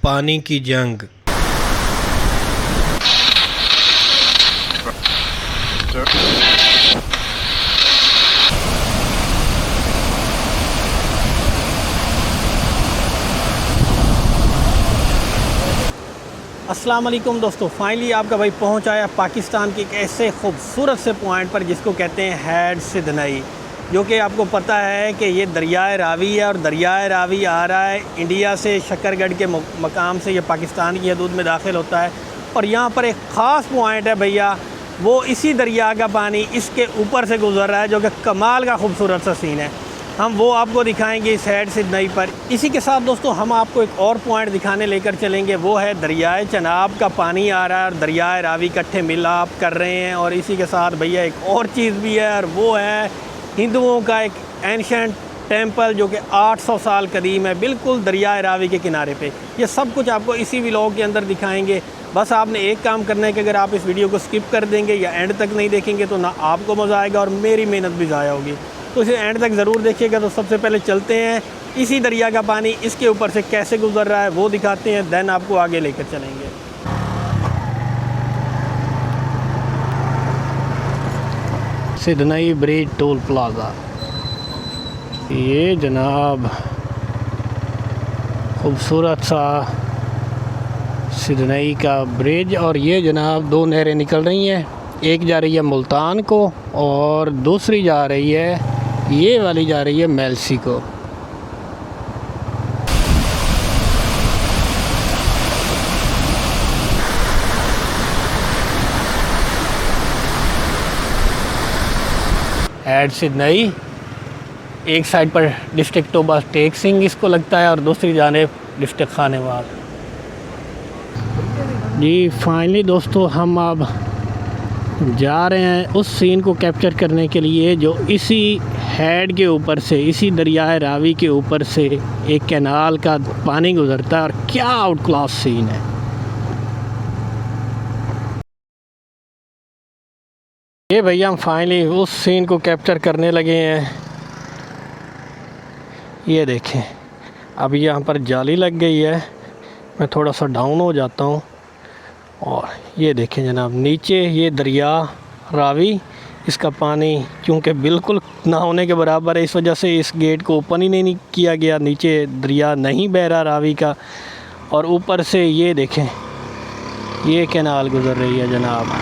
पानी की जंग। अस्सलाम वालेकुम दोस्तों, फाइनली आपका भाई पहुंच आया पाकिस्तान के एक ऐसे खूबसूरत से पॉइंट पर जिसको कहते हैं हेड सिदनई, जो कि आपको पता है कि ये दरियाए रावी है। और दरियाए रावी आ रहा है इंडिया से, शकरगढ़ के मकाम से ये पाकिस्तान की हदूद में दाखिल होता है। और यहाँ पर एक ख़ास पॉइंट है भैया, वो इसी दरिया का पानी इसके ऊपर से गुज़र रहा है, जो कि कमाल का खूबसूरत सा सीन है। हम वो आपको दिखाएंगे इस हेड सिदनई पर। इसी के साथ दोस्तों हम आपको एक और पॉइंट दिखाने लेकर चलेंगे, वो है दरियाए चनाब का पानी आ रहा है और दरियाए रावी इकट्ठे मिलाप कर रहे हैं। और इसी के साथ भैया एक और चीज़ भी है, और वो है हिंदुओं का एक एंशेंट टेंपल जो कि 800 साल कदीम है, बिल्कुल दरियाए रावी के किनारे पे। ये सब कुछ आपको इसी व्लॉग के अंदर दिखाएंगे। बस आपने एक काम करना है कि अगर आप इस वीडियो को स्किप कर देंगे या एंड तक नहीं देखेंगे तो ना आपको मज़ा आएगा और मेरी मेहनत भी ज़ाया होगी। तो इसे एंड तक ज़रूर देखिएगा। तो सबसे पहले चलते हैं, इसी दरिया का पानी इसके ऊपर से कैसे गुज़र रहा है वो दिखाते हैं, देन आपको आगे लेकर चलेंगे। सिदनई ब्रिज टोल प्लाज़ा, ये जनाब खूबसूरत सा सिदनई का ब्रिज। और ये जनाब दो नहरें निकल रही हैं, एक जा रही है मुल्तान को और दूसरी जा रही है, ये वाली जा रही है मेल्सी को। हेड सिदनई, एक साइड पर डिस्ट्रिक्ट टोबा टेक सिंह इसको लगता है और दूसरी जानिब डिस्ट्रिक्ट खानेवाल। जी फाइनली दोस्तों हम अब जा रहे हैं उस सीन को कैप्चर करने के लिए जो इसी हेड के ऊपर से, इसी दरियाए रावी के ऊपर से एक कैनाल का पानी गुजरता है। और क्या आउट क्लास सीन है। ये भैया हम फाइनली उस सीन को कैप्चर करने लगे हैं। ये देखें, अब यहाँ पर जाली लग गई है, मैं थोड़ा सा डाउन हो जाता हूँ। और ये देखें जनाब, नीचे ये दरिया रावी, इसका पानी क्योंकि बिल्कुल ना होने के बराबर है, इस वजह से इस गेट को ओपन ही नहीं किया गया। नीचे दरिया नहीं बह रहा रावी का, और ऊपर से ये देखें ये कैनाल गुज़र रही है जनाब।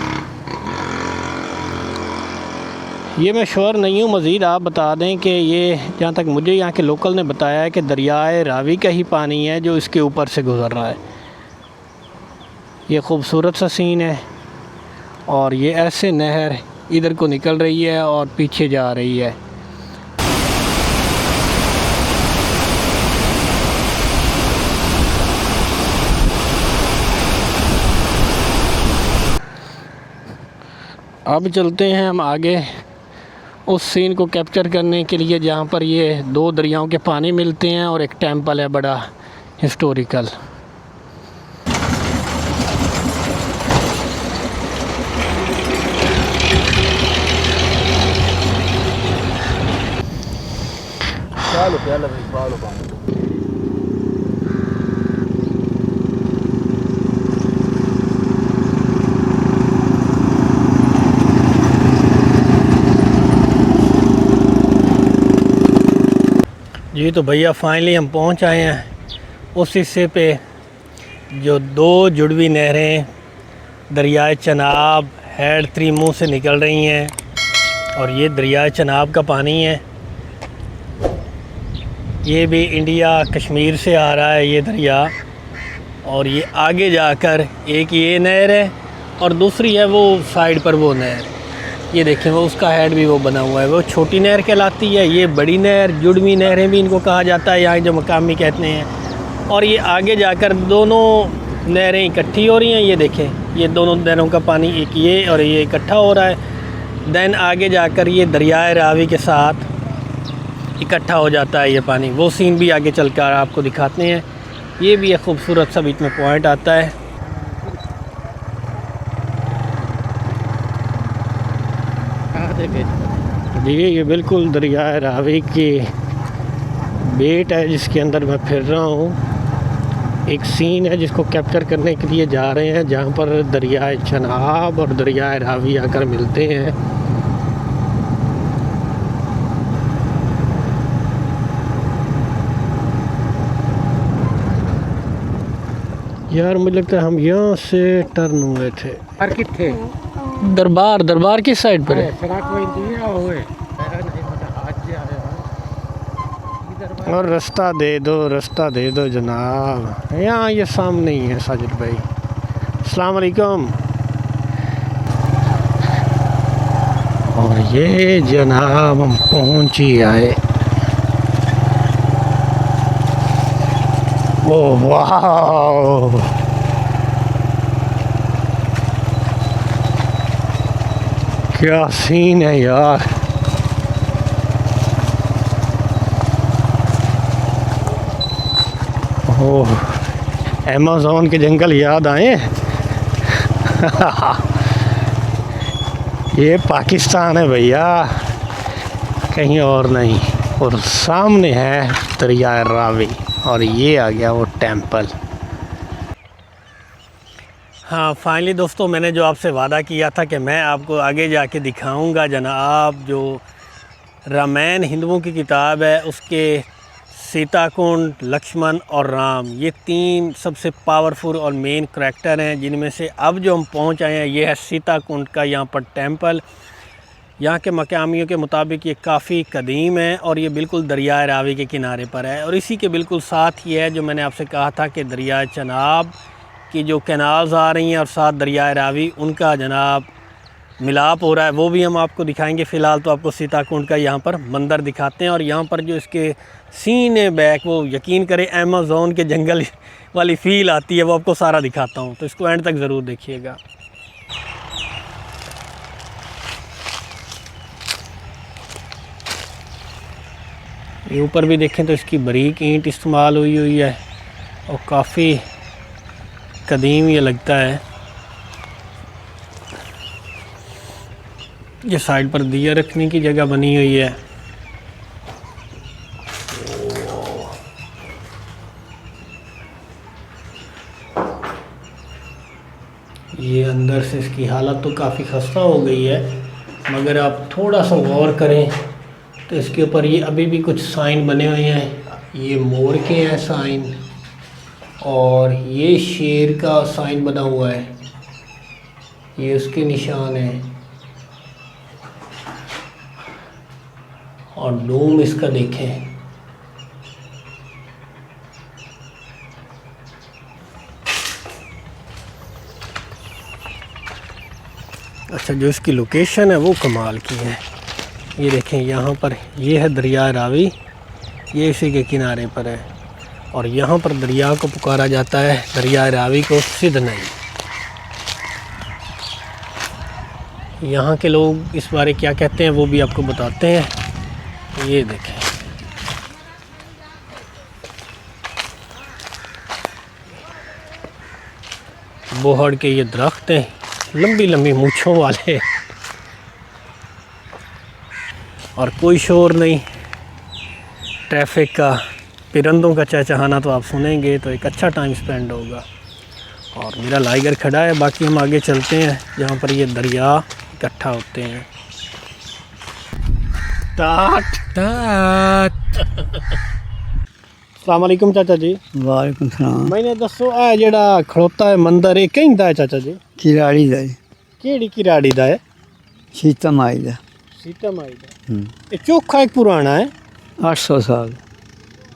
ये मैं श्योर नहीं हूँ, मज़ीद आप बता दें कि ये जहाँ तक मुझे यहाँ के लोकल ने बताया है कि दरियाए रावी का ही पानी है जो इसके ऊपर से गुज़र रहा है। ये खूबसूरत सा सीन है। और ये ऐसे नहर इधर को निकल रही है और पीछे जा रही है। अब चलते हैं हम आगे उस सीन को कैप्चर करने के लिए जहाँ पर ये दो दरियाओं के पानी मिलते हैं और एक टेंपल है बड़ा हिस्टोरिकल। जी तो भैया फाइनली हम पहुंच आए हैं उस हिस्से पे जो दो जुड़वी नहरें दरियाए चनाब हेड त्रीमू से निकल रही हैं। और ये दरियाए चनाब का पानी है, ये भी इंडिया कश्मीर से आ रहा है ये दरिया। और ये आगे जाकर एक ये नहर है और दूसरी है वो साइड पर वो नहर, ये देखें वो उसका हेड भी वो बना हुआ है, वो छोटी नहर कहलाती है। ये बड़ी नहर, जुड़वी नहरें भी इनको कहा जाता है यहाँ जो मकामी कहते हैं। और ये आगे जाकर दोनों नहरें इकट्ठी हो रही हैं, ये देखें ये दोनों नहरों का पानी एक ये और ये इकट्ठा हो रहा है। दैन आगे जाकर ये दरियाए रावी के साथ इकट्ठा हो जाता है ये पानी। वो सीन भी आगे चल कर आपको दिखाते हैं। ये भी एक खूबसूरत सा बीच में पॉइंट आता है। देखिए ये बिल्कुल दरियाए रावी की बेट है जिसके अंदर मैं फिर रहा हूँ। एक सीन है जिसको कैप्चर करने के लिए जा रहे हैं, जहाँ पर दरियाए चनाब और दरियाए रावी आकर मिलते हैं। यार मुझे लगता है हम यहाँ से टर्न हुए थे। किथे दरबार किस साइड पर है? और रास्ता दे दो जनाब। यहाँ ये सामने ही है साजिद भाई। अस्सलाम वालेकुम। और ये जनाब हम पहुँच ही आए। ओह वाह, क्या सीन है यार। ओह, अमेज़न के जंगल याद आए। ये पाकिस्तान है भैया, कहीं और नहीं। और सामने है दरिया रावी और ये आ गया वो टेंपल। हाँ फाइनली दोस्तों, मैंने जो आपसे वादा किया था कि मैं आपको आगे जाके दिखाऊंगा जनाब, जो रामायण हिंदुओं की किताब है उसके सीता कुंड, लक्ष्मण और राम, ये 3 सबसे पावरफुल और मेन करैक्टर हैं, जिनमें से अब जो हम पहुंच आए हैं ये है सीता कुंड का यहाँ पर टेंपल। यहाँ के मकामियों के मुताबिक ये काफ़ी कदीम है और ये बिल्कुल दरिया रावी के किनारे पर है। और इसी के बिल्कुल साथ ही है जो मैंने आपसे कहा था कि दरिया चनाब की जो कैनाल्स आ रही हैं और साथ दरिया रावी, उनका जनाब मिलाप हो रहा है, वो भी हम आपको दिखाएंगे। फ़िलहाल तो आपको सीता कुंड का यहाँ पर मंदिर दिखाते हैं। और यहाँ पर जो इसके सीन है बैक, वो यकीन करें अमेज़न के जंगल वाली फ़ील आती है, वो आपको सारा दिखाता हूँ, तो इसको एंड तक ज़रूर देखिएगा। ये ऊपर भी देखें तो इसकी बारीक ईंट इस्तेमाल हुई है और काफ़ी कदीम ये लगता है। ये साइड पर दिया रखने की जगह बनी हुई है। ये अंदर से इसकी हालत तो काफ़ी खस्ता हो गई है, मगर आप थोड़ा सा गौर करें तो इसके ऊपर ये अभी भी कुछ साइन बने हुए हैं। ये मोर के हैं साइन, और ये शेर का साइन बना हुआ है, ये उसके निशान हैं। और डोम इसका देखें, अच्छा जो इसकी लोकेशन है वो कमाल की है। ये देखें यहाँ पर, ये है दरिया रावी, ये इसी के किनारे पर है। और यहाँ पर दरिया को पुकारा जाता है, दरिया रावी को, सिद्धनई। यहाँ के लोग इस बारे क्या कहते हैं वो भी आपको बताते हैं। ये देखें, बोहड़ के ये दरख्त हैं, लंबी लंबी मूँछों वाले, और कोई शोर नहीं ट्रैफिक का, परिंदों का चहचहाना तो आप सुनेंगे तो एक अच्छा टाइम स्पेंड होगा। और मेरा लाइगर खड़ा है, बाकी हम आगे चलते हैं जहाँ पर ये दरिया इकट्ठा होते हैं। अस्सलाम वालेकुम चाचा जी। वालेकुम सलाम। मैंने दसो आ जेड़ा खड़ोता है मंदिर, ये कहीं है चाचा जी? किराड़ी दा केड़ी किराड़ी दा है? सीता माई दा। सीता माई दा। ये चोखा एक पुराना है, 800 साल।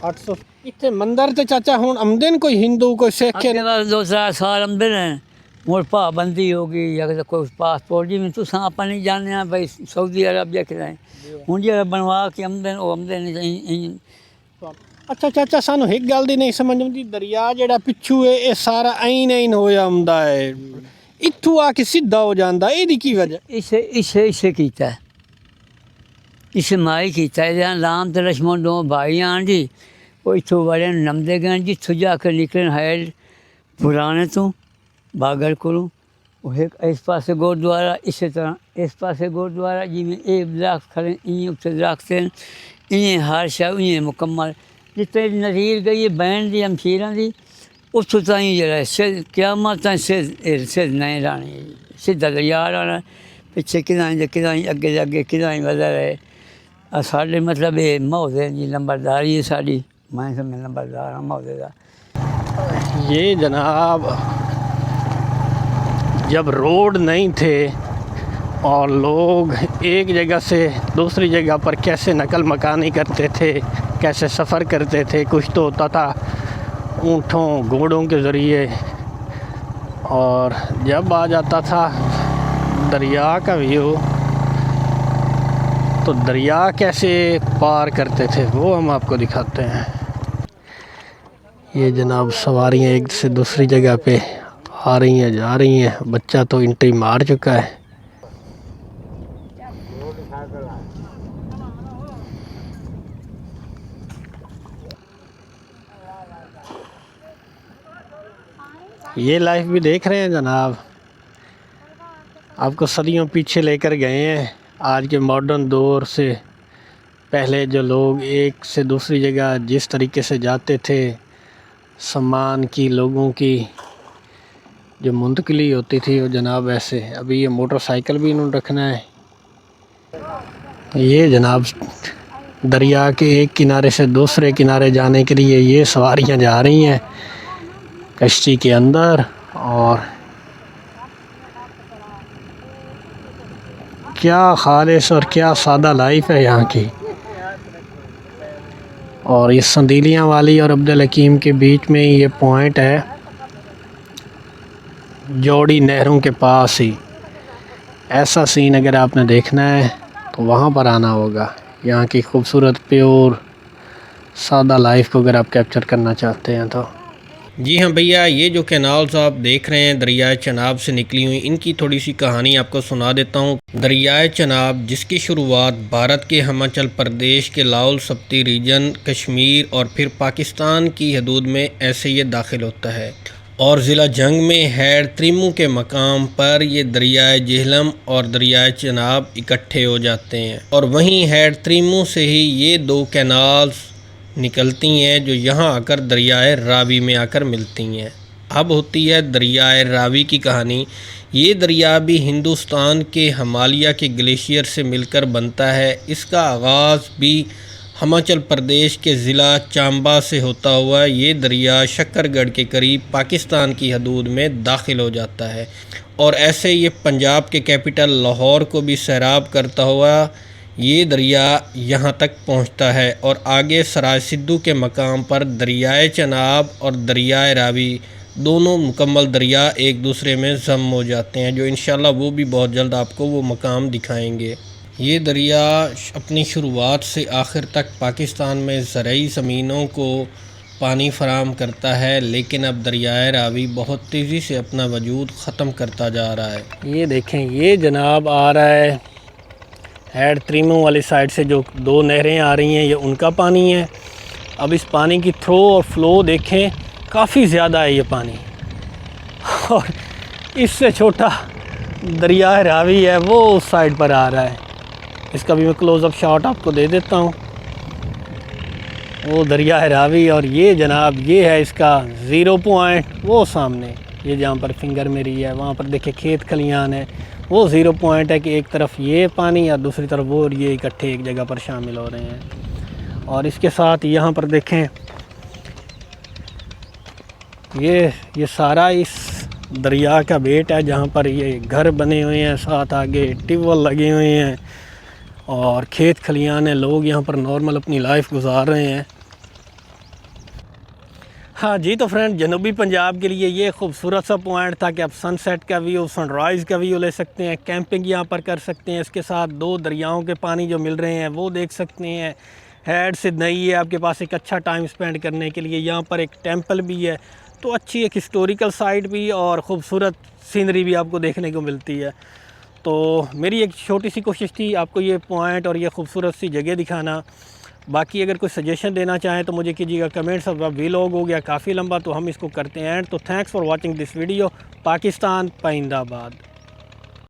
800 इतने मंदिर ते चाचा हुन आमदे न, कोई हिंदू कोई सिख? अगे बाद 2-4 साल आमदे ने, मुड़ पाबंदी होगी या कोई पासपोर्ट जी में तुसा अपन नहीं जाने भाई सऊदी अरब या किराए हूँ जो बनवा के आमदे वो आमदे नहीं। अच्छा चाचा सानू एक गल दी नहीं समझ आती, दरिया जेड़ा पिछू है ये सारा ऐन होया आंदा है, इत्थू आके सीधा हो जांदा, एदी की वजह? इसे कीता है, इसे माई कीता है। राम ते लक्ष्मण 2 भाई आन जी, वो इत्थों बड़े नमदे गए जित्थों जाकर निकलन है पुराने तो बागर को। एक इस पासे गुरुद्वारा, इस तरह इस पासे गुरुद्वारा जिमें एक दरख्त खड़े इं उत्ते दरख्त इं हर शह इं मुकम्मल। जितने नज़ीर गई बैंड दी अमशीरां दी उत्थों ताईं जेह्ड़ा क्यामत ताईं सिर नहीं लानी, सीधा दरिया लाना, पिच्छे किदां अग्गे अग्गे किदां बधदा रहे। साढ़े मतलब ये महोदे जी नंबरदारी है साड़ी, मैं समझ नंबरदार हाँ महोदे का। ये जनाब जब रोड नहीं थे और लोग एक जगह से दूसरी जगह पर कैसे नकल मकानी करते थे, कैसे सफ़र करते थे, कुछ तो होता था ऊँटों घोड़ों के ज़रिए, और जब आ जाता था दरिया का व्यू तो दरिया कैसे पार करते थे वो हम आपको दिखाते हैं। ये जनाब सवारियाँ एक से दूसरी जगह पे आ रही हैं जा रही हैं, बच्चा तो एंट्री मार चुका है। ये लाइफ भी देख रहे हैं जनाब, आपको सदियों पीछे लेकर गए हैं। आज के मॉडर्न दौर से पहले जो लोग एक से दूसरी जगह जिस तरीके से जाते थे, सामान की लोगों की जो मुंतकिली होती थी वो जनाब ऐसे, अभी ये मोटरसाइकिल भी इन्होंने रखना है। ये जनाब दरिया के एक किनारे से दूसरे किनारे जाने के लिए ये सवारियां जा रही हैं कश्ती के अंदर, और क्या खालिस और क्या सादा लाइफ है यहाँ की। और ये संदीलियाँ वाली और अब्दुल हकीम के बीच में ये पॉइंट है, जोड़ी नहरों के पास ही। ऐसा सीन अगर आपने देखना है तो वहाँ पर आना होगा। यहाँ की खूबसूरत प्योर सादा लाइफ को अगर आप कैप्चर करना चाहते हैं तो। जी हाँ भैया, ये जो कैनाल्स आप देख रहे हैं दरियाए चनाब से निकली हुई, इनकी थोड़ी सी कहानी आपको सुना देता हूँ। दरियाए चनाब जिसकी शुरुआत भारत के हिमाचल प्रदेश के लाहौल स्पीति रीजन, कश्मीर और फिर पाकिस्तान की हदूद में ऐसे ये दाखिल होता है, और ज़िला जंग में हैड त्रिमू के मकाम पर ये दरियाए जेहलम और दरियाए चनाब इकट्ठे हो जाते हैं, और वहीं हैड त्रिमू से ही ये दो कैनाल्स निकलती हैं जो यहाँ आकर दरियाए रावी में आकर मिलती हैं। अब होती है दरियाए रावी की कहानी। ये दरिया भी हिंदुस्तान के हिमालय के ग्लेशियर से मिलकर बनता है। इसका आगाज़ भी हिमाचल प्रदेश के ज़िला चांबा से होता हुआ ये दरिया शक्करगढ़ के करीब पाकिस्तान की हदूद में दाखिल हो जाता है, और ऐसे ये पंजाब के कैपिटल लाहौर को भी सैराब करता हुआ ये दरिया यहाँ तक पहुँचता है, और आगे सराय सिद्धू के मकाम पर दरियाए चनाब और दरियाए रावी दोनों मुकम्मल दरिया एक दूसरे में ज़म हो जाते हैं, जो इंशाल्लाह वो भी बहुत जल्द आपको वो मकाम दिखाएंगे। ये दरिया अपनी शुरुआत से आखिर तक पाकिस्तान में ज़रई ज़मीनों को पानी फराहम करता है, लेकिन अब दरियाए रावी बहुत तेज़ी से अपना वजूद ख़त्म करता जा रहा है। ये देखें, ये जनाब आ रहा है हैड त्रिमू वाली साइड से, जो दो नहरें आ रही हैं ये उनका पानी है। अब इस पानी की थ्रो और फ्लो देखें, काफ़ी ज़्यादा है ये पानी, और इससे छोटा दरिया रावी है वो उस साइड पर आ रहा है। इसका भी मैं क्लोज़अप शॉट आपको दे देता हूँ। वो दरिया रावी, और ये जनाब ये है इसका ज़ीरो पॉइंट, वो सामने ये जहाँ पर फिंगर मेरी है वहाँ पर देखें खेत खलियान है, वो ज़ीरो पॉइंट है कि एक तरफ ये पानी और दूसरी तरफ वो, और ये इकट्ठे एक जगह पर शामिल हो रहे हैं। और इसके साथ यहाँ पर देखें ये सारा इस दरिया का बेट है जहाँ पर ये घर बने हुए हैं, साथ आगे ट्यूबवेल लगे हुए हैं और खेत खलियान है, लोग यहाँ पर नॉर्मल अपनी लाइफ गुजार रहे हैं। हाँ जी, तो फ्रेंड जनूबी पंजाब के लिए ये खूबसूरत सा पॉइंट था कि आप सनसेट का व्यू, सनराइज़ का व्यू ले सकते हैं, कैंपिंग यहाँ पर कर सकते हैं, इसके साथ दो दरियाओं के पानी जो मिल रहे हैं वो देख सकते हैं। हैड सिदनई है आपके पास एक अच्छा टाइम स्पेंड करने के लिए। यहाँ पर एक टेंपल भी है, तो अच्छी एक हिस्टोरिकल साइट भी और ख़ूबसूरत सीनरी भी आपको देखने को मिलती है। तो मेरी एक छोटी सी कोशिश थी आपको ये पॉइंट और ये खूबसूरत सी जगह दिखाना। बाकी अगर कोई सजेशन देना चाहें तो मुझे कीजिएगा कमेंट्स। अब व्लॉग हो गया काफ़ी लंबा तो हम इसको करते हैं एंड। तो thanks for watching this video. Pakistan पाइंदाबाद।